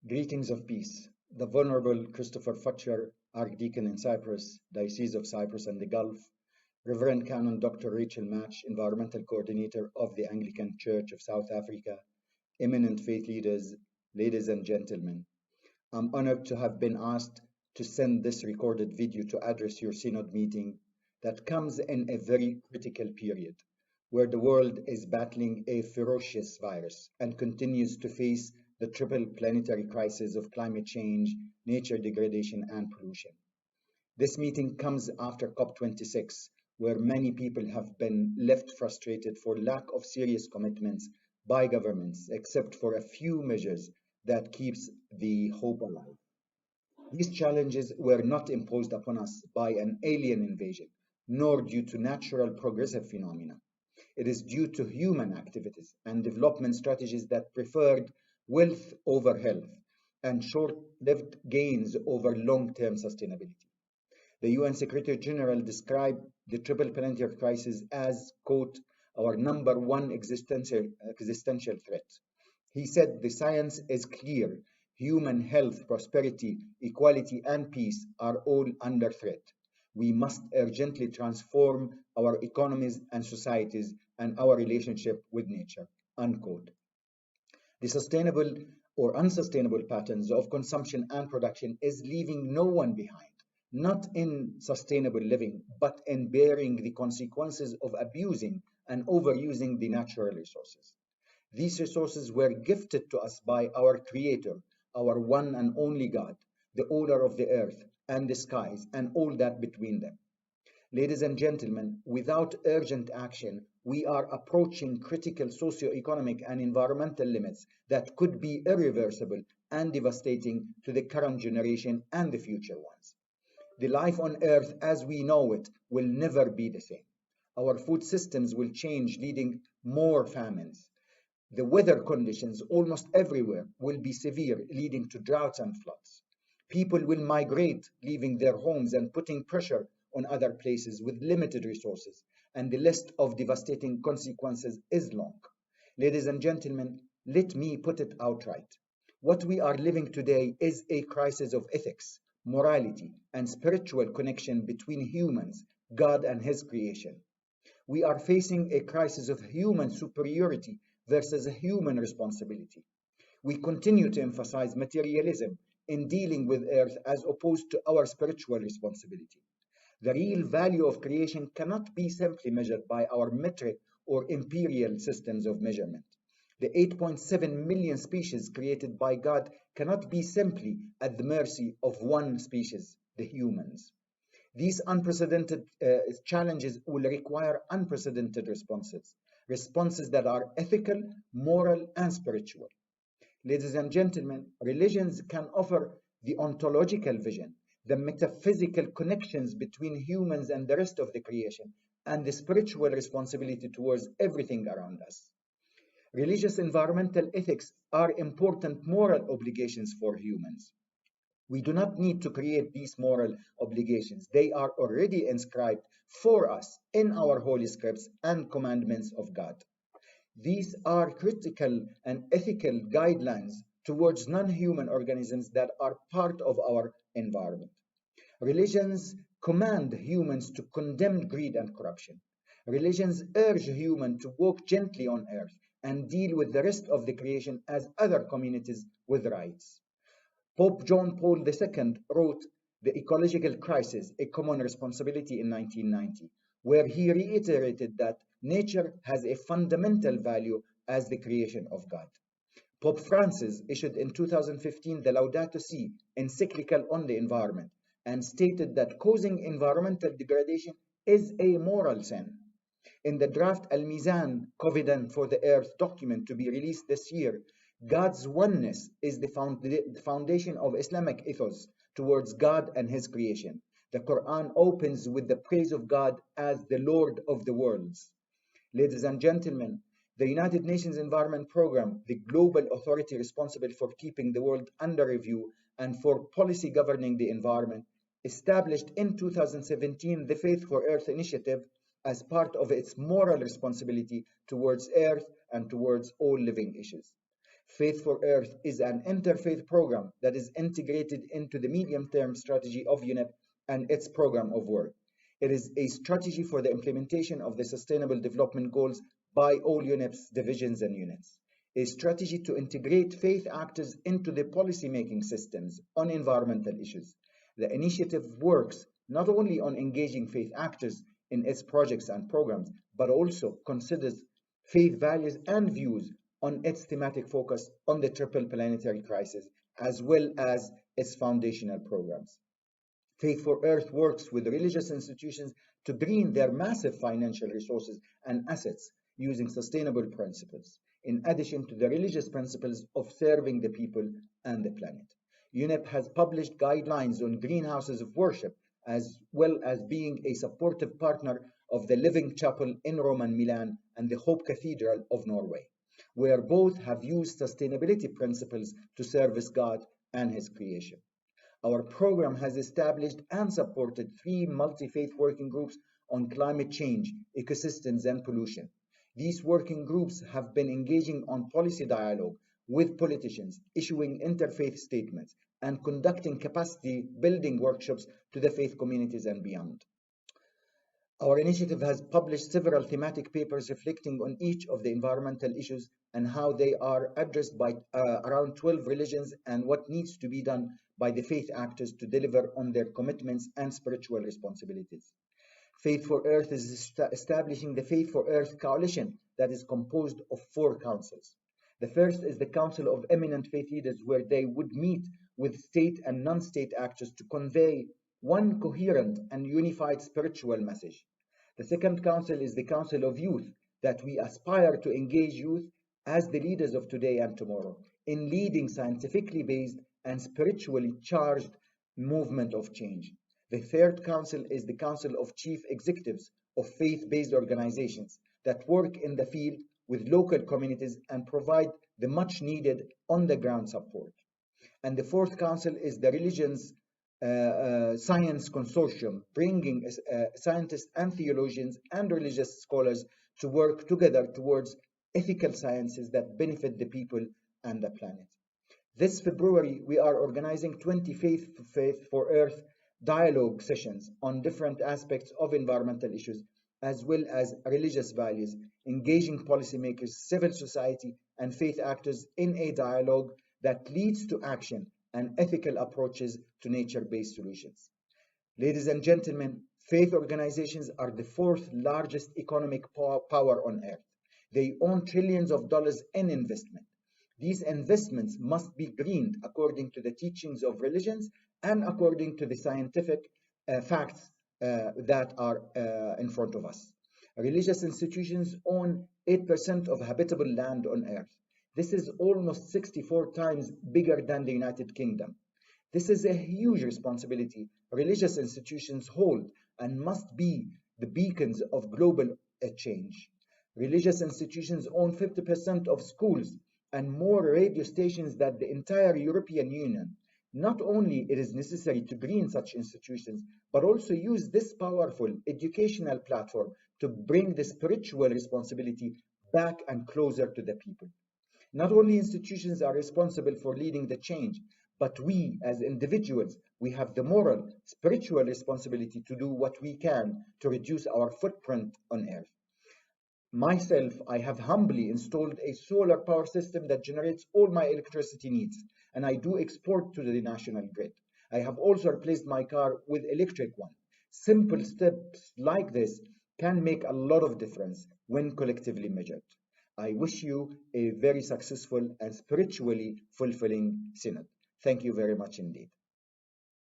Greetings of peace. The Venerable Christopher Futcher, Archdeacon in Cyprus, Diocese of Cyprus and the Gulf, Reverend Canon Dr. Rachel Match, Environmental Coordinator of the Anglican Church of South Africa, eminent faith leaders, ladies and gentlemen. I'm honored to have been asked to send this recorded video to address your Synod meeting that comes in a very critical period where the world is battling a ferocious virus and continues to face the triple planetary crisis of climate change, nature degradation, and pollution. This meeting comes after COP26, where many people have been left frustrated for lack of serious commitments by governments, except for a few measures that keeps the hope alive. These challenges were not imposed upon us by an alien invasion, nor due to natural progressive phenomena. It is due to human activities and development strategies that preferred wealth over health and short-lived gains over long-term sustainability. The UN Secretary General described the triple planetary crisis as, quote, our number one existential threat. He said the science is clear. Human health, prosperity, equality, and peace are all under threat. We must urgently transform our economies and societies and our relationship with nature, unquote. The sustainable or unsustainable patterns of consumption and production is leaving no one behind, not in sustainable living, but in bearing the consequences of abusing and overusing the natural resources. These resources were gifted to us by our Creator, our one and only God, the owner of the earth and the skies and all that between them. Ladies and gentlemen, without urgent action, we are approaching critical socio-economic and environmental limits that could be irreversible and devastating to the current generation and the future ones. The life on Earth as we know it will never be the same. Our food systems will change, leading more famines. The weather conditions almost everywhere will be severe, leading to droughts and floods. People will migrate, leaving their homes and putting pressure on other places with limited resources, and the list of devastating consequences is long. Ladies and gentlemen, let me put it outright. What we are living today is a crisis of ethics, morality, and spiritual connection between humans, God and His creation. We are facing a crisis of human superiority versus a human responsibility. We continue to emphasize materialism in dealing with earth as opposed to our spiritual responsibility. The real value of creation cannot be simply measured by our metric or imperial systems of measurement. The 8.7 million species created by God cannot be simply at the mercy of one species, the humans. These unprecedented challenges will require unprecedented responses that are ethical, moral, and spiritual. Ladies and gentlemen, religions can offer the ontological vision, the metaphysical connections between humans and the rest of the creation, and the spiritual responsibility towards everything around us. Religious environmental ethics are important moral obligations for humans. We do not need to create these moral obligations. They are already inscribed for us in our holy scripts and commandments of God. These are critical and ethical guidelines towards non-human organisms that are part of our environment. Religions command humans to condemn greed and corruption. Religions urge humans to walk gently on earth and deal with the rest of the creation as other communities with rights. Pope John Paul II wrote The Ecological Crisis, A Common Responsibility in 1990, where he reiterated that nature has a fundamental value as the creation of God. Pope Francis issued in 2015 the Laudato Si encyclical on the environment and stated that causing environmental degradation is a moral sin. In the draft Al-Mizan Covenant for the Earth document to be released this year, God's oneness is the foundation of Islamic ethos towards God and His creation. The Quran opens with the praise of God as the Lord of the worlds. Ladies and gentlemen, the United Nations Environment Programme, the global authority responsible for keeping the world under review and for policy governing the environment, established in 2017 the Faith for Earth initiative as part of its moral responsibility towards Earth and towards all living issues. Faith for Earth is an interfaith program that is integrated into the medium-term strategy of UNEP and its program of work. It is a strategy for the implementation of the Sustainable Development Goals by all UNEP's divisions and units. A strategy to integrate faith actors into the policy-making systems on environmental issues. The initiative works not only on engaging faith actors in its projects and programs, but also considers faith values and views on its thematic focus on the triple planetary crisis, as well as its foundational programs. Faith for Earth works with religious institutions to green their massive financial resources and assets using sustainable principles, in addition to the religious principles of serving the people and the planet. UNEP has published guidelines on greenhouses of worship, as well as being a supportive partner of the Living Chapel in Rome and Milan and the Hope Cathedral of Norway, where both have used sustainability principles to service God and His creation. Our program has established and supported 3 multi-faith working groups on climate change, ecosystems, and pollution. These working groups have been engaging on policy dialogue with politicians, issuing interfaith statements, and conducting capacity building workshops to the faith communities and beyond. Our initiative has published several thematic papers reflecting on each of the environmental issues and how they are addressed by around 12 religions and what needs to be done by the faith actors to deliver on their commitments and spiritual responsibilities. Faith for Earth is establishing the Faith for Earth Coalition that is composed of 4 councils. The first is the Council of Eminent Faith Leaders, where they would meet with state and non-state actors to convey one coherent and unified spiritual message. The second council is the Council of Youth, that we aspire to engage youth as the leaders of today and tomorrow in leading scientifically based and spiritually charged movement of change. The third council is the Council of Chief Executives of faith-based organizations that work in the field with local communities and provide the much needed on-the-ground support. And the fourth council is the Religions Science Consortium, bringing scientists and theologians and religious scholars to work together towards ethical sciences that benefit the people and the planet. This February, we are organizing 20 Faith for Earth dialogue sessions on different aspects of environmental issues, as well as religious values, engaging policymakers, civil society, and faith actors in a dialogue that leads to action and ethical approaches to nature-based solutions. Ladies and gentlemen, faith organizations are the 4th largest economic power on earth. They own trillions of dollars in investment. These investments must be greened according to the teachings of religions and according to the scientific facts that are in front of us. Religious institutions own 8% of habitable land on earth. This is almost 64 times bigger than the United Kingdom. This is a huge responsibility religious institutions hold and must be the beacons of global change. Religious institutions own 50% of schools and more radio stations than the entire European Union. Not only it is necessary to green such institutions, but also use this powerful educational platform to bring the spiritual responsibility back and closer to the people. Not only institutions are responsible for leading the change, but we as individuals, we have the moral, spiritual responsibility to do what we can to reduce our footprint on earth. Myself, I have humbly installed a solar power system that generates all my electricity needs, and I do export to the national grid. I have also replaced my car with electric one. Simple steps like this can make a lot of difference when collectively measured. I wish you a very successful and spiritually fulfilling synod. Thank you very much indeed.